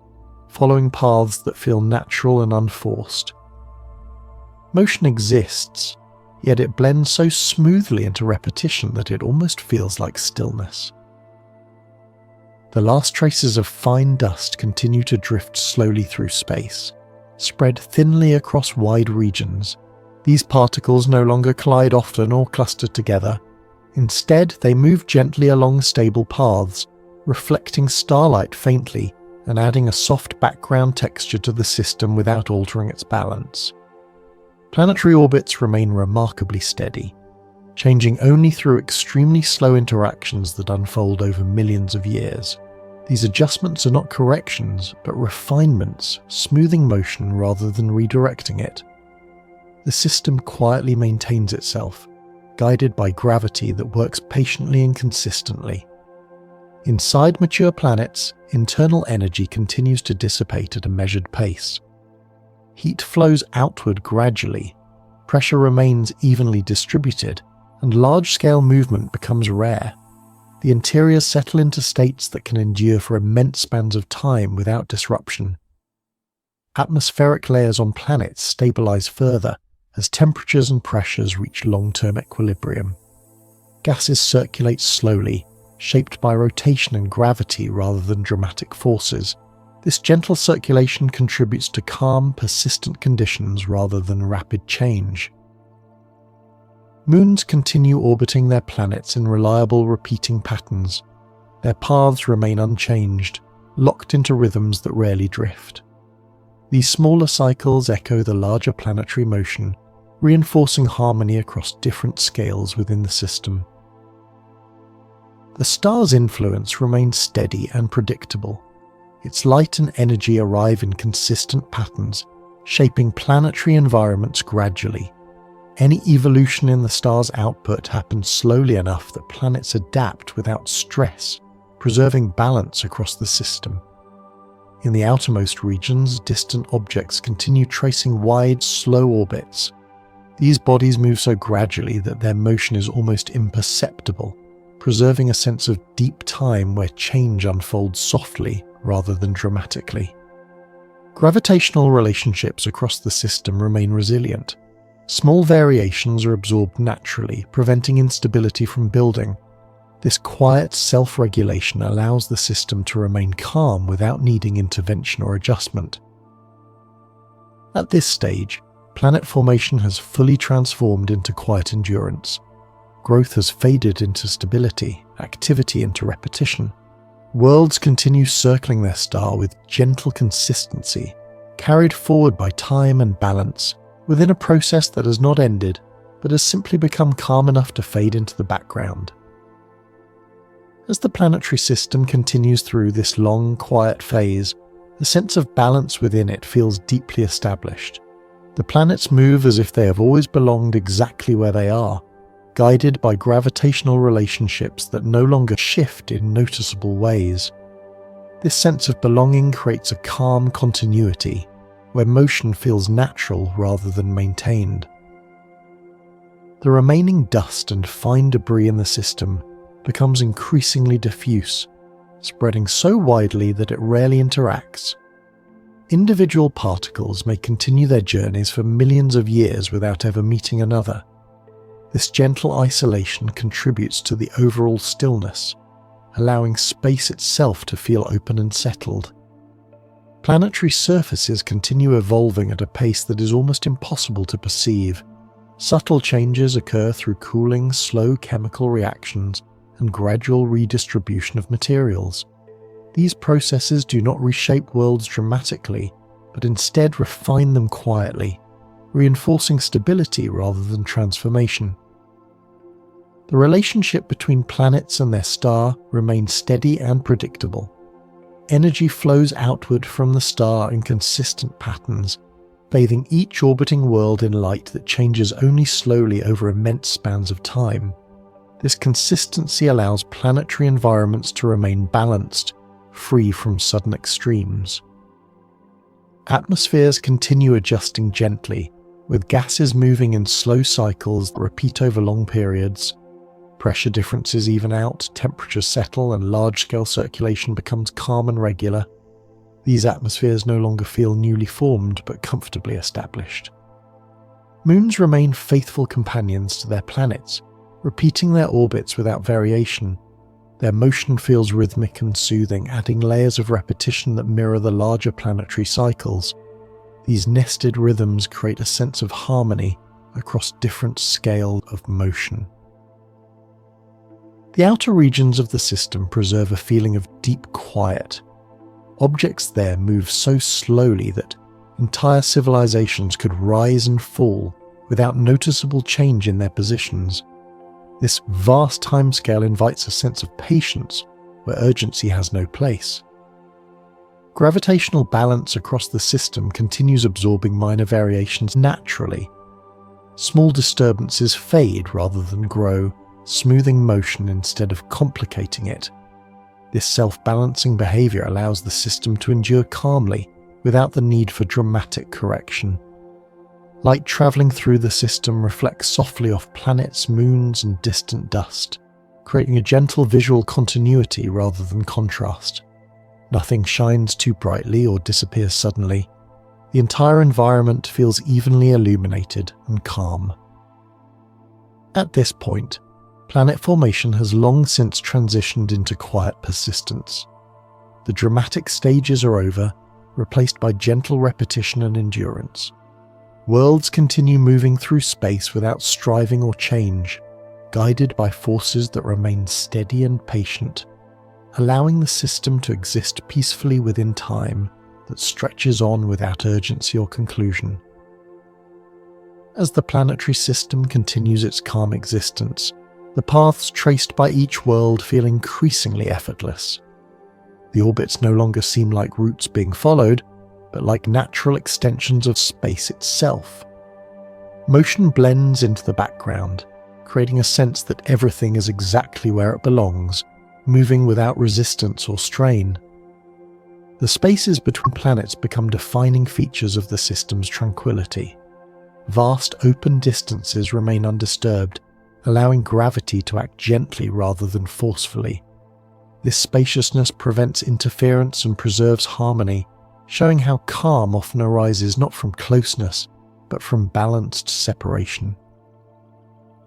following paths that feel natural and unforced. Motion exists, yet it blends so smoothly into repetition that it almost feels like stillness. The last traces of fine dust continue to drift slowly through space, spread thinly across wide regions. These particles no longer collide often or cluster together. Instead, they move gently along stable paths, reflecting starlight faintly and adding a soft background texture to the system without altering its balance. Planetary orbits remain remarkably steady, changing only through extremely slow interactions that unfold over millions of years. These adjustments are not corrections, but refinements, smoothing motion rather than redirecting it. The system quietly maintains itself, guided by gravity that works patiently and consistently. Inside mature planets, internal energy continues to dissipate at a measured pace. Heat flows outward gradually, pressure remains evenly distributed, and large-scale movement becomes rare. The interiors settle into states that can endure for immense spans of time without disruption. Atmospheric layers on planets stabilize further as temperatures and pressures reach long-term equilibrium. Gases circulate slowly, shaped by rotation and gravity rather than dramatic forces. This gentle circulation contributes to calm, persistent conditions rather than rapid change. Moons continue orbiting their planets in reliable repeating patterns. Their paths remain unchanged, locked into rhythms that rarely drift. These smaller cycles echo the larger planetary motion, reinforcing harmony across different scales within the system. The star's influence remains steady and predictable. Its light and energy arrive in consistent patterns, shaping planetary environments gradually. Any evolution in the star's output happens slowly enough that planets adapt without stress, preserving balance across the system. In the outermost regions, distant objects continue tracing wide, slow orbits. These bodies move so gradually that their motion is almost imperceptible, preserving a sense of deep time where change unfolds softly rather than dramatically. Gravitational relationships across the system remain resilient. Small variations are absorbed naturally, preventing instability from building. This quiet self-regulation allows the system to remain calm without needing intervention or adjustment. At this stage, planet formation has fully transformed into quiet endurance. Growth has faded into stability, activity into repetition. Worlds continue circling their star with gentle consistency, carried forward by time and balance, within a process that has not ended, but has simply become calm enough to fade into the background. As the planetary system continues through this long, quiet phase, the sense of balance within it feels deeply established. The planets move as if they have always belonged exactly where they are, guided by gravitational relationships that no longer shift in noticeable ways. This sense of belonging creates a calm continuity, where motion feels natural rather than maintained. The remaining dust and fine debris in the system becomes increasingly diffuse, spreading so widely that it rarely interacts. Individual particles may continue their journeys for millions of years without ever meeting another. This gentle isolation contributes to the overall stillness, allowing space itself to feel open and settled. Planetary surfaces continue evolving at a pace that is almost impossible to perceive. Subtle changes occur through cooling, slow chemical reactions, and gradual redistribution of materials. These processes do not reshape worlds dramatically, but instead refine them quietly, reinforcing stability rather than transformation. The relationship between planets and their star remains steady and predictable. Energy flows outward from the star in consistent patterns, bathing each orbiting world in light that changes only slowly over immense spans of time. This consistency allows planetary environments to remain balanced, free from sudden extremes. Atmospheres continue adjusting gently, with gases moving in slow cycles that repeat over long periods. Pressure differences even out, temperatures settle, and large-scale circulation becomes calm and regular. These atmospheres no longer feel newly formed, but comfortably established. Moons remain faithful companions to their planets, repeating their orbits without variation. Their motion feels rhythmic and soothing, adding layers of repetition that mirror the larger planetary cycles. These nested rhythms create a sense of harmony across different scales of motion. The outer regions of the system preserve a feeling of deep quiet. Objects there move so slowly that entire civilizations could rise and fall without noticeable change in their positions. This vast timescale invites a sense of patience where urgency has no place. Gravitational balance across the system continues absorbing minor variations naturally. Small disturbances fade rather than grow, smoothing motion instead of complicating it. This self-balancing behavior allows the system to endure calmly without the need for dramatic correction. Light travelling through the system reflects softly off planets, moons, and distant dust, creating a gentle visual continuity rather than contrast. Nothing shines too brightly or disappears suddenly. The entire environment feels evenly illuminated and calm. At this point, planet formation has long since transitioned into quiet persistence. The dramatic stages are over, replaced by gentle repetition and endurance. Worlds continue moving through space without striving or change, guided by forces that remain steady and patient, allowing the system to exist peacefully within time that stretches on without urgency or conclusion. As the planetary system continues its calm existence, the paths traced by each world feel increasingly effortless. The orbits no longer seem like routes being followed, but like natural extensions of space itself. Motion blends into the background, creating a sense that everything is exactly where it belongs, moving without resistance or strain. The spaces between planets become defining features of the system's tranquility. Vast open distances remain undisturbed, allowing gravity to act gently rather than forcefully. This spaciousness prevents interference and preserves harmony, showing how calm often arises not from closeness, but from balanced separation.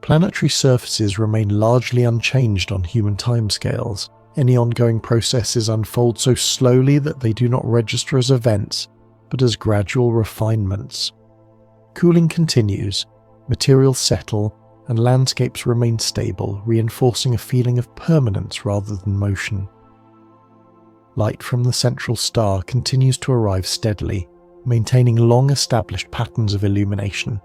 Planetary surfaces remain largely unchanged on human timescales. Any ongoing processes unfold so slowly that they do not register as events, but as gradual refinements. Cooling continues, materials settle, and landscapes remain stable, reinforcing a feeling of permanence rather than motion. Light from the central star continues to arrive steadily, maintaining long-established patterns of illumination.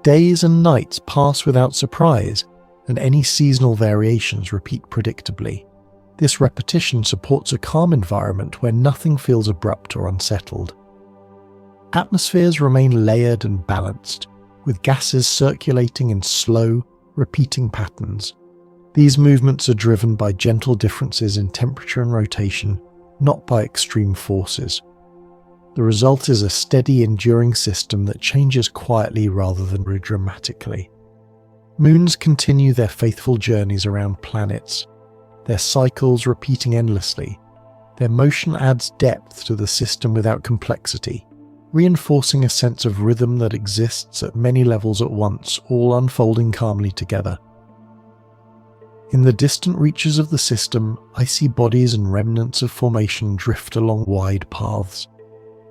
Days and nights pass without surprise, and any seasonal variations repeat predictably. This repetition supports a calm environment where nothing feels abrupt or unsettled. Atmospheres remain layered and balanced, with gases circulating in slow, repeating patterns. These movements are driven by gentle differences in temperature and rotation, not by extreme forces. The result is a steady, enduring system that changes quietly rather than dramatically. Moons continue their faithful journeys around planets, their cycles repeating endlessly. Their motion adds depth to the system without complexity, reinforcing a sense of rhythm that exists at many levels at once, all unfolding calmly together. In the distant reaches of the system, icy bodies and remnants of formation drift along wide paths.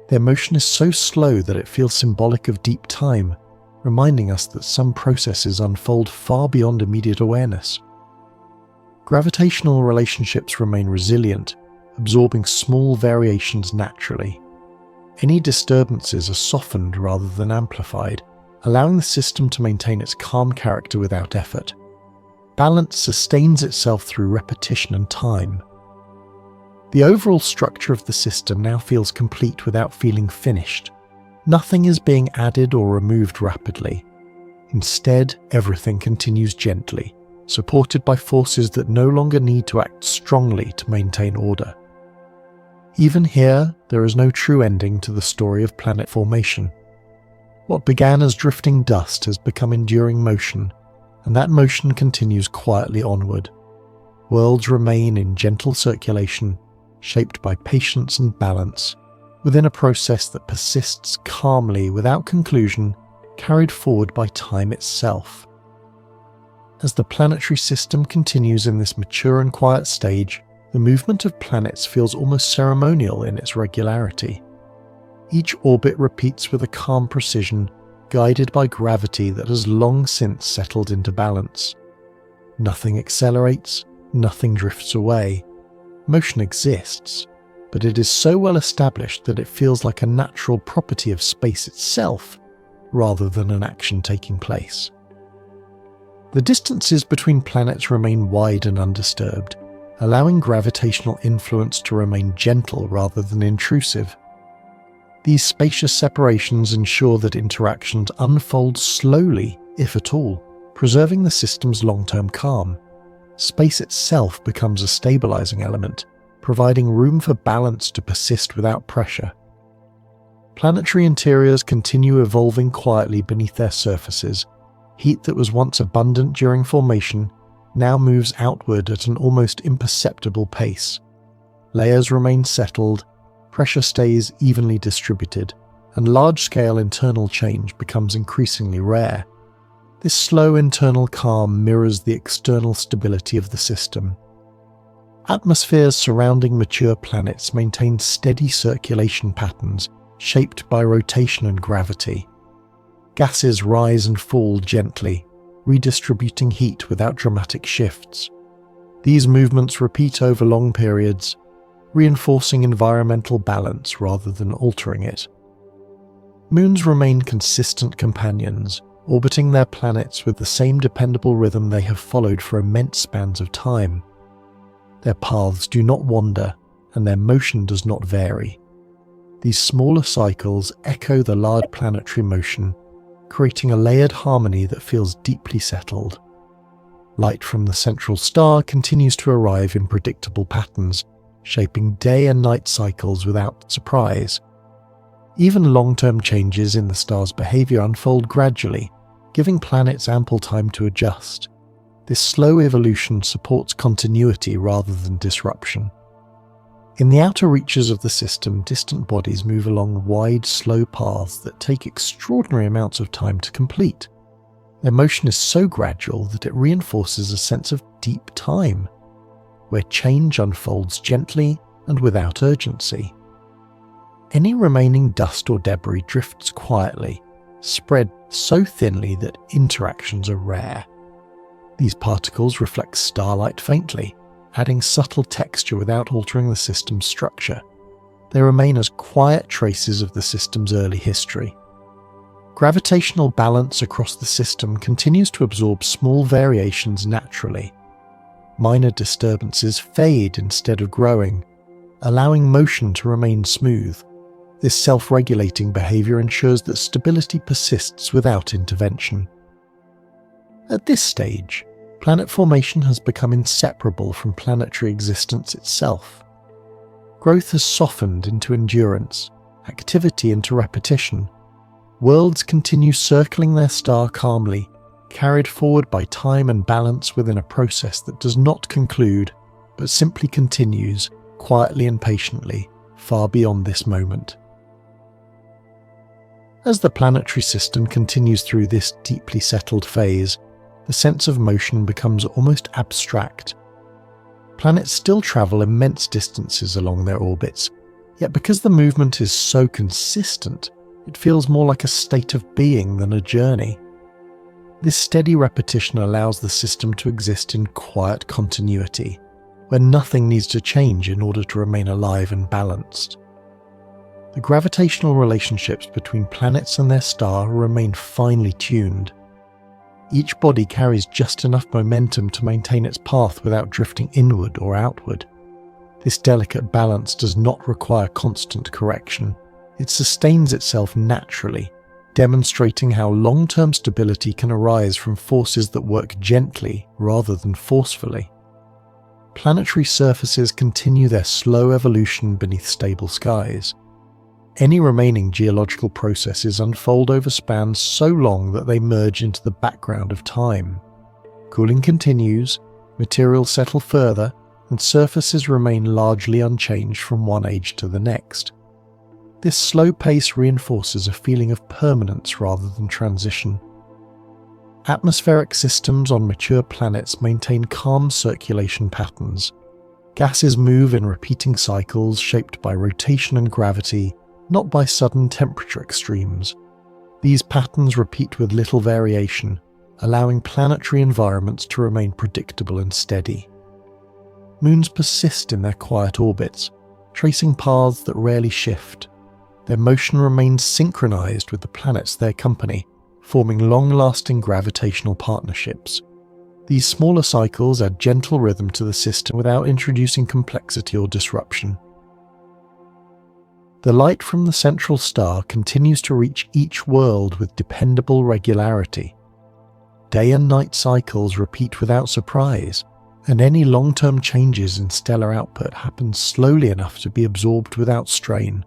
Their motion is so slow that it feels symbolic of deep time, reminding us that some processes unfold far beyond immediate awareness. Gravitational relationships remain resilient, absorbing small variations naturally. Any disturbances are softened rather than amplified, allowing the system to maintain its calm character without effort. Balance sustains itself through repetition and time. The overall structure of the system now feels complete without feeling finished. Nothing is being added or removed rapidly. Instead, everything continues gently, supported by forces that no longer need to act strongly to maintain order. Even here, there is no true ending to the story of planet formation. What began as drifting dust has become enduring motion, and that motion continues quietly onward. Worlds remain in gentle circulation, shaped by patience and balance, within a process that persists calmly without conclusion, carried forward by time itself. As the planetary system continues in this mature and quiet stage, the movement of planets feels almost ceremonial in its regularity. Each orbit repeats with a calm precision, guided by gravity that has long since settled into balance. Nothing accelerates, nothing drifts away. Motion exists, but it is so well established that it feels like a natural property of space itself, rather than an action taking place. The distances between planets remain wide and undisturbed, allowing gravitational influence to remain gentle rather than intrusive. These spacious separations ensure that interactions unfold slowly, if at all, preserving the system's long-term calm. Space itself becomes a stabilizing element, providing room for balance to persist without pressure. Planetary interiors continue evolving quietly beneath their surfaces. Heat that was once abundant during formation now moves outward at an almost imperceptible pace. Layers remain settled, pressure stays evenly distributed, and large-scale internal change becomes increasingly rare. This slow internal calm mirrors the external stability of the system. Atmospheres surrounding mature planets maintain steady circulation patterns shaped by rotation and gravity. Gases rise and fall gently, redistributing heat without dramatic shifts. These movements repeat over long periods, reinforcing environmental balance rather than altering it. Moons remain consistent companions, orbiting their planets with the same dependable rhythm they have followed for immense spans of time. Their paths do not wander, and their motion does not vary. These smaller cycles echo the large planetary motion, creating a layered harmony that feels deeply settled. Light from the central star continues to arrive in predictable patterns, shaping day and night cycles without surprise. Even long-term changes in the star's behavior unfold gradually, giving planets ample time to adjust. This slow evolution supports continuity rather than disruption. In the outer reaches of the system, distant bodies move along wide, slow paths that take extraordinary amounts of time to complete. Their motion is so gradual that it reinforces a sense of deep time, where change unfolds gently and without urgency. Any remaining dust or debris drifts quietly, spread so thinly that interactions are rare. These particles reflect starlight faintly, adding subtle texture without altering the system's structure. They remain as quiet traces of the system's early history. Gravitational balance across the system continues to absorb small variations naturally. Minor disturbances fade instead of growing, allowing motion to remain smooth. This self-regulating behavior ensures that stability persists without intervention. At this stage, planet formation has become inseparable from planetary existence itself. Growth has softened into endurance, activity into repetition. Worlds continue circling their star calmly, carried forward by time and balance within a process that does not conclude, but simply continues, quietly and patiently, far beyond this moment. As the planetary system continues through this deeply settled phase, the sense of motion becomes almost abstract. Planets still travel immense distances along their orbits, yet because the movement is so consistent, it feels more like a state of being than a journey. This steady repetition allows the system to exist in quiet continuity, where nothing needs to change in order to remain alive and balanced. The gravitational relationships between planets and their star remain finely tuned. Each body carries just enough momentum to maintain its path without drifting inward or outward. This delicate balance does not require constant correction. It sustains itself naturally, demonstrating how long-term stability can arise from forces that work gently rather than forcefully. Planetary surfaces continue their slow evolution beneath stable skies. Any remaining geological processes unfold over spans so long that they merge into the background of time. Cooling continues, materials settle further, and surfaces remain largely unchanged from one age to the next. This slow pace reinforces a feeling of permanence rather than transition. Atmospheric systems on mature planets maintain calm circulation patterns. Gases move in repeating cycles shaped by rotation and gravity, not by sudden temperature extremes. These patterns repeat with little variation, allowing planetary environments to remain predictable and steady. Moons persist in their quiet orbits, tracing paths that rarely shift. Their motion remains synchronized with the planets they accompany, forming long-lasting gravitational partnerships. These smaller cycles add gentle rhythm to the system without introducing complexity or disruption. The light from the central star continues to reach each world with dependable regularity. Day and night cycles repeat without surprise, and any long-term changes in stellar output happen slowly enough to be absorbed without strain.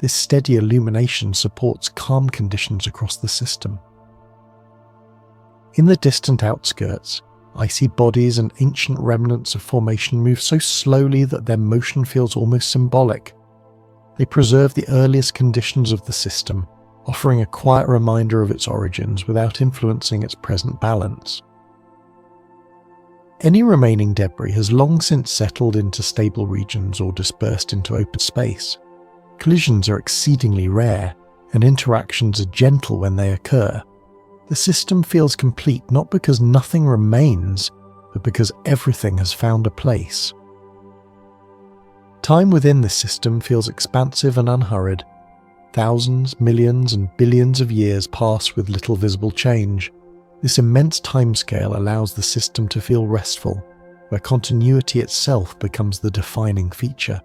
This steady illumination supports calm conditions across the system. In the distant outskirts, icy bodies and ancient remnants of formation move so slowly that their motion feels almost symbolic. They preserve the earliest conditions of the system, offering a quiet reminder of its origins without influencing its present balance. Any remaining debris has long since settled into stable regions or dispersed into open space. Collisions are exceedingly rare, and interactions are gentle when they occur. The system feels complete not because nothing remains, but because everything has found a place. Time within this system feels expansive and unhurried. Thousands, millions, and billions of years pass with little visible change. This immense timescale allows the system to feel restful, where continuity itself becomes the defining feature.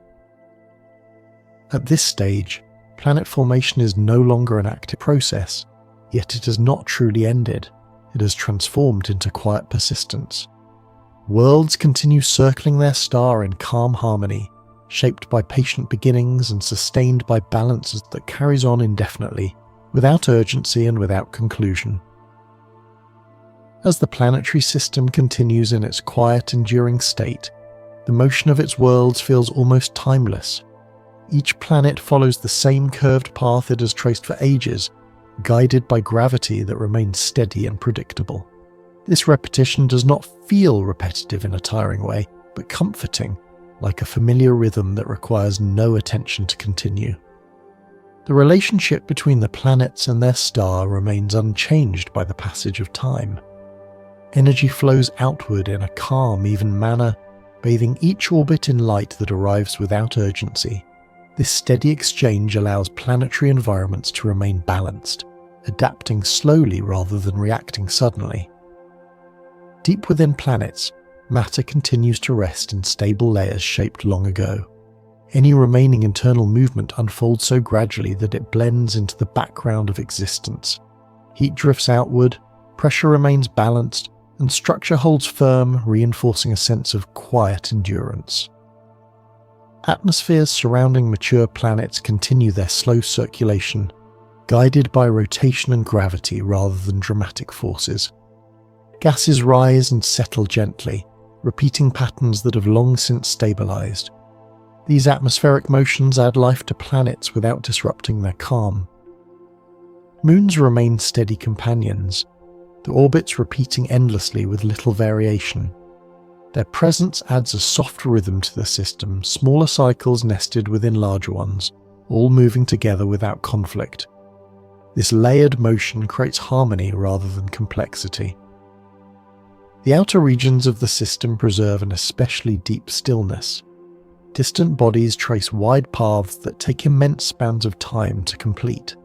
At this stage, planet formation is no longer an active process, yet it has not truly ended. It has transformed into quiet persistence. Worlds continue circling their star in calm harmony, shaped by patient beginnings and sustained by balances that carries on indefinitely, without urgency and without conclusion. As the planetary system continues in its quiet, enduring state, the motion of its worlds feels almost timeless. Each planet follows the same curved path it has traced for ages, guided by gravity that remains steady and predictable. This repetition does not feel repetitive in a tiring way, but comforting, like a familiar rhythm that requires no attention to continue. The relationship between the planets and their star remains unchanged by the passage of time. Energy flows outward in a calm, even manner, bathing each orbit in light that arrives without urgency. This steady exchange allows planetary environments to remain balanced, adapting slowly rather than reacting suddenly. Deep within planets, matter continues to rest in stable layers shaped long ago. Any remaining internal movement unfolds so gradually that it blends into the background of existence. Heat drifts outward, pressure remains balanced, and structure holds firm, reinforcing a sense of quiet endurance. Atmospheres surrounding mature planets continue their slow circulation, guided by rotation and gravity rather than dramatic forces. Gases rise and settle gently, repeating patterns that have long since stabilized. These atmospheric motions add life to planets without disrupting their calm. Moons remain steady companions, their orbits repeating endlessly with little variation. Their presence adds a soft rhythm to the system, smaller cycles nested within larger ones, all moving together without conflict. This layered motion creates harmony rather than complexity. The outer regions of the system preserve an especially deep stillness. Distant bodies trace wide paths that take immense spans of time to complete.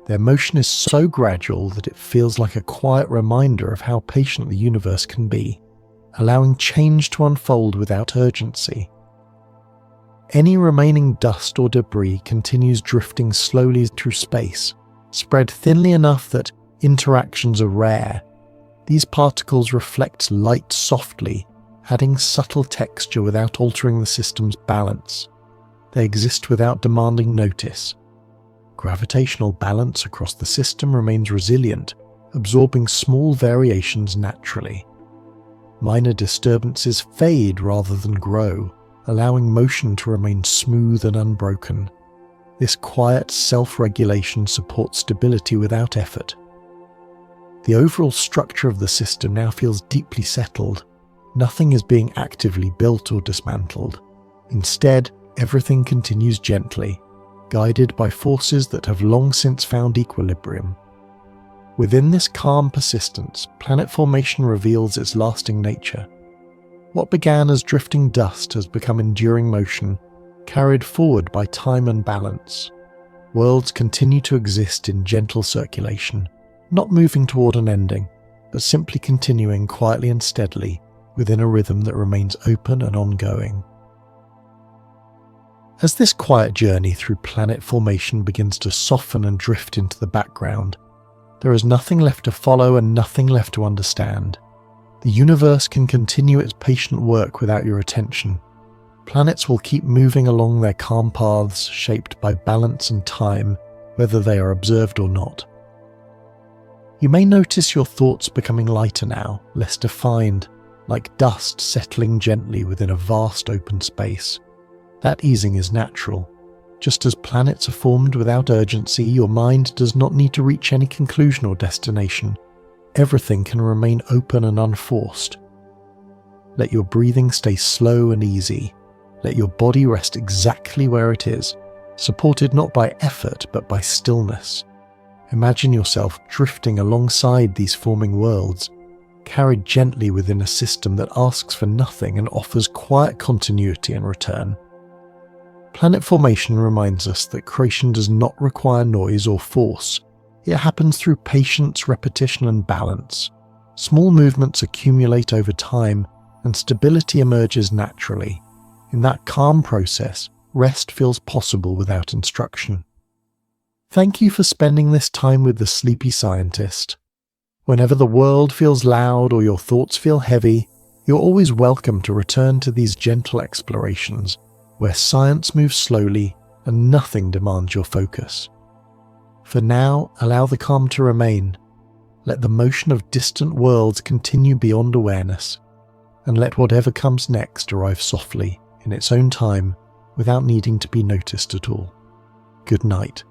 Their motion is so gradual that it feels like a quiet reminder of how patient the universe can be, allowing change to unfold without urgency. Any remaining dust or debris continues drifting slowly through space, Spread thinly enough that interactions are rare, these particles reflect light softly, adding subtle texture without altering the system's balance. They exist without demanding notice. Gravitational balance across the system remains resilient, absorbing small variations naturally. Minor disturbances fade rather than grow, allowing motion to remain smooth and unbroken. This quiet self-regulation supports stability without effort. The overall structure of the system now feels deeply settled. Nothing is being actively built or dismantled. Instead, everything continues gently, guided by forces that have long since found equilibrium. Within this calm persistence, planet formation reveals its lasting nature. What began as drifting dust has become enduring motion, carried forward by time and balance. Worlds continue to exist in gentle circulation, not moving toward an ending, but simply continuing quietly and steadily within a rhythm that remains open and ongoing. As this quiet journey through planet formation begins to soften and drift into the background, there is nothing left to follow and nothing left to understand. The universe can continue its patient work without your attention. Planets will keep moving along their calm paths shaped by balance and time, whether they are observed or not. You may notice your thoughts becoming lighter now, less defined, like dust settling gently within a vast open space. That easing is natural. Just as planets are formed without urgency, your mind does not need to reach any conclusion or destination. Everything can remain open and unforced. Let your breathing stay slow and easy. Let your body rest exactly where it is, supported not by effort but by stillness. Imagine yourself drifting alongside these forming worlds, carried gently within a system that asks for nothing and offers quiet continuity in return. Planet formation reminds us that creation does not require noise or force. It happens through patience, repetition, and balance. Small movements accumulate over time, and stability emerges naturally. In that calm process, rest feels possible without instruction. Thank you for spending this time with the Sleepy Scientist. Whenever the world feels loud or your thoughts feel heavy, you're always welcome to return to these gentle explorations, where science moves slowly and nothing demands your focus. For now, allow the calm to remain. Let the motion of distant worlds continue beyond awareness, and let whatever comes next arrive softly, in its own time, without needing to be noticed at all. Good night.